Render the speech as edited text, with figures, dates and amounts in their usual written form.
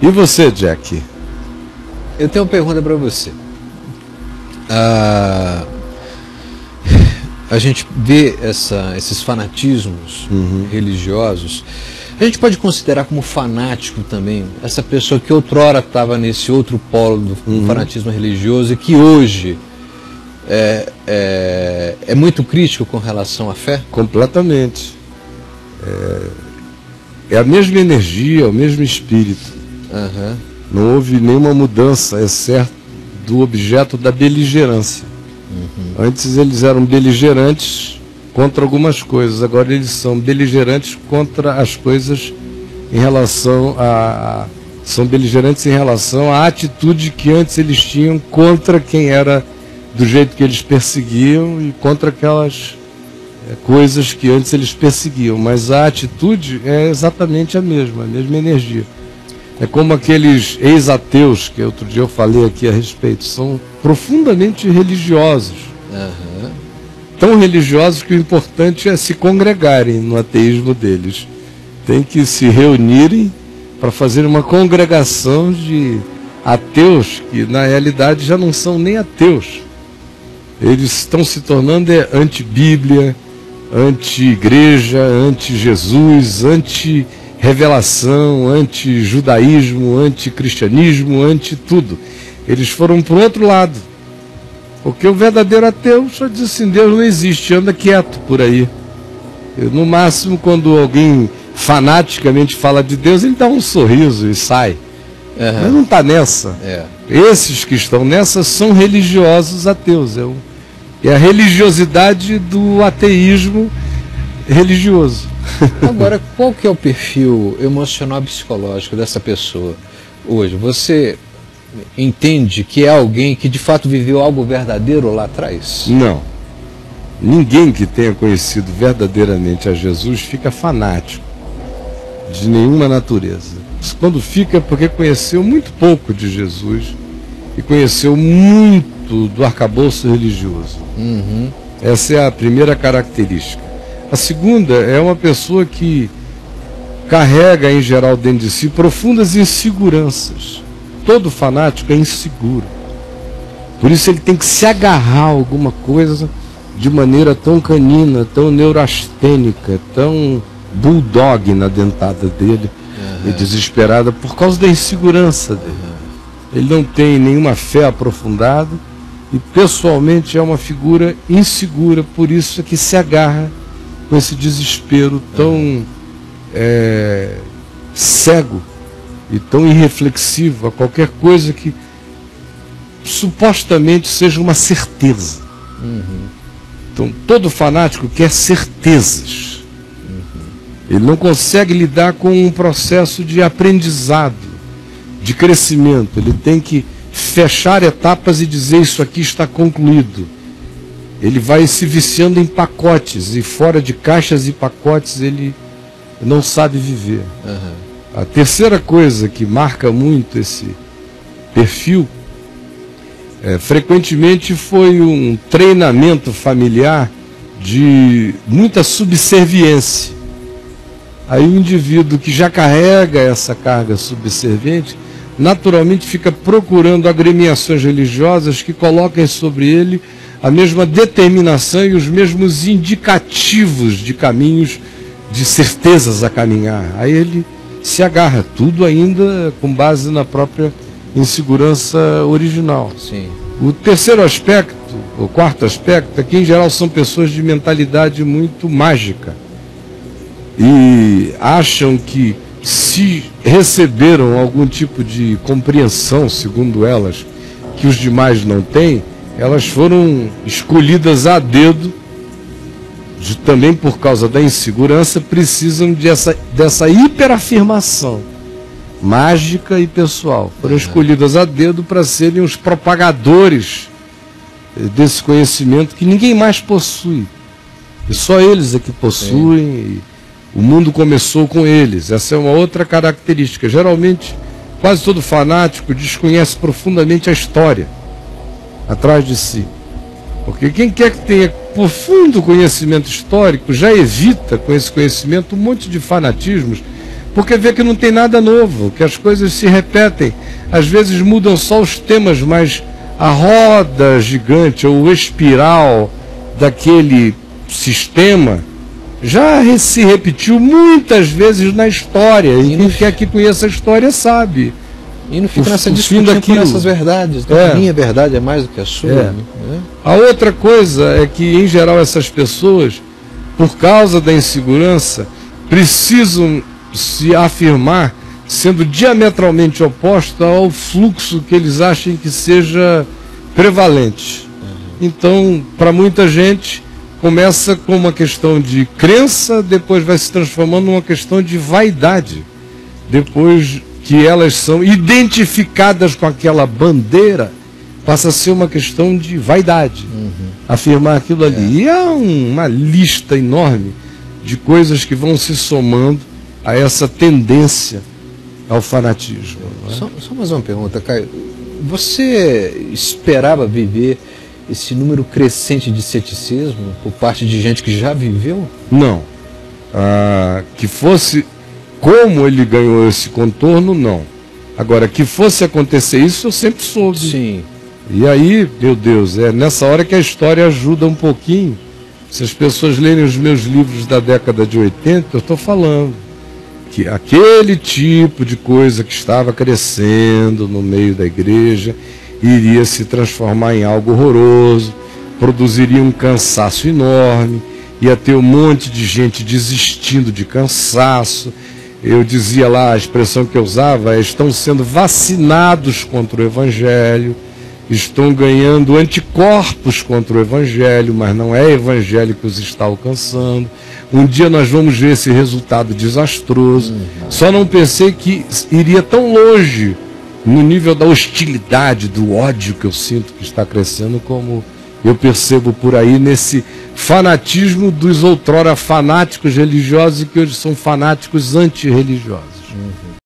E você, Jack? Eu tenho uma pergunta para você. A gente vê esses fanatismos religiosos. A gente pode considerar como fanático também essa pessoa que outrora estava nesse outro polo do fanatismo religioso e que hoje é muito crítico com relação à fé? Completamente. É a mesma energia, o mesmo espírito. Não houve nenhuma mudança, exceto do objeto da beligerância. Antes eles eram beligerantes contra algumas coisas, agora eles são beligerantes contra as coisas em relação a... São beligerantes em relação à atitude que antes eles tinham contra quem era do jeito que eles perseguiam e contra aquelas coisas que antes eles perseguiam. Mas a atitude é exatamente a mesma energia. É como aqueles ex-ateus, que outro dia eu falei aqui a respeito, são profundamente religiosos. Tão religiosos que o importante é se congregarem no ateísmo deles. Tem que se reunirem para fazer uma congregação de ateus que na realidade já não são nem ateus. Eles estão se tornando anti-Bíblia, anti-igreja, anti-Jesus, anti-revelação, anti-judaísmo, anti-cristianismo, anti-tudo. Eles foram para o outro lado. Porque o verdadeiro ateu só diz assim, Deus não existe, anda quieto por aí. No máximo, quando alguém fanaticamente fala de Deus, ele dá um sorriso e sai. Mas não está nessa. Esses que estão nessa são religiosos ateus. É a religiosidade do ateísmo religioso. Agora, qual que é o perfil emocional psicológico dessa pessoa hoje? Você entende que é alguém que de fato viveu algo verdadeiro lá atrás? Não. Ninguém que tenha conhecido verdadeiramente a Jesus fica fanático de nenhuma natureza. Quando fica é porque conheceu muito pouco de Jesus e conheceu muito do arcabouço religioso. Essa é a primeira característica. A segunda é uma pessoa que carrega em geral dentro de si profundas inseguranças. Todo fanático é inseguro. Por isso ele tem que se agarrar a alguma coisa de maneira tão canina, tão neurastênica, tão bulldog na dentada dele e desesperada por causa da insegurança dele. Ele não tem nenhuma fé aprofundada e pessoalmente é uma figura insegura, por isso é que se agarra com esse desespero tão cego e tão irreflexivo a qualquer coisa que supostamente seja uma certeza. Então todo fanático quer certezas. Ele não consegue lidar com um processo de aprendizado, de crescimento. Ele tem que fechar etapas e dizer isso aqui está concluído. Ele vai se viciando em pacotes e fora de caixas e pacotes ele não sabe viver. A terceira coisa que marca muito esse perfil frequentemente foi um treinamento familiar de muita subserviência. Aí o indivíduo que já carrega essa carga subserviente naturalmente fica procurando agremiações religiosas que coloquem sobre ele a mesma determinação e os mesmos indicativos de caminhos, de certezas a caminhar. Aí ele se agarra, tudo ainda com base na própria insegurança original. Sim. O terceiro aspecto, o quarto aspecto, é que em geral são pessoas de mentalidade muito mágica e acham que se receberam algum tipo de compreensão, segundo elas, que os demais não têm, elas foram escolhidas a dedo, também por causa da insegurança, precisam dessa hiperafirmação mágica e pessoal. Foram escolhidas a dedo para serem os propagadores desse conhecimento que ninguém mais possui. E só eles é que possuem, e o mundo começou com eles. Essa é uma outra característica. Geralmente, quase todo fanático desconhece profundamente a história atrás de si. Porque quem quer que tenha profundo conhecimento histórico já evita com esse conhecimento um monte de fanatismos, porque vê que não tem nada novo, que as coisas se repetem. Às vezes mudam só os temas, mas a roda gigante ou espiral daquele sistema já se repetiu muitas vezes na história, e quem quer que conheça a história sabe. E não fica nessa discussão por essas verdades. A minha verdade é mais do que a sua. Né? A outra coisa é que, em geral, essas pessoas, por causa da insegurança, precisam se afirmar sendo diametralmente oposto ao fluxo que eles achem que seja prevalente. Então, para muita gente, começa com uma questão de crença, depois vai se transformando numa questão de vaidade. Depois que elas são identificadas com aquela bandeira, passa a ser uma questão de vaidade, afirmar aquilo ali. E há uma lista enorme de coisas que vão se somando a essa tendência ao fanatismo. Só mais uma pergunta, Caio. Você esperava viver esse número crescente de ceticismo por parte de gente que já viveu? Não. Que fosse como ele ganhou esse contorno, não. Agora, que fosse acontecer isso, eu sempre soube. Sim. E aí, meu Deus, é nessa hora que a história ajuda um pouquinho. Se as pessoas lerem os meus livros da década de 80, eu estou falando que aquele tipo de coisa que estava crescendo no meio da igreja iria se transformar em algo horroroso, produziria um cansaço enorme, ia ter um monte de gente desistindo de cansaço. Eu dizia lá, a expressão que eu usava é: estão sendo vacinados contra o Evangelho, estão ganhando anticorpos contra o Evangelho, mas não é o Evangelho que os está alcançando. Um dia nós vamos ver esse resultado desastroso. Só não pensei que iria tão longe no nível da hostilidade, do ódio que eu sinto que está crescendo, como eu percebo por aí nesse fanatismo dos outrora fanáticos religiosos e que hoje são fanáticos antirreligiosos.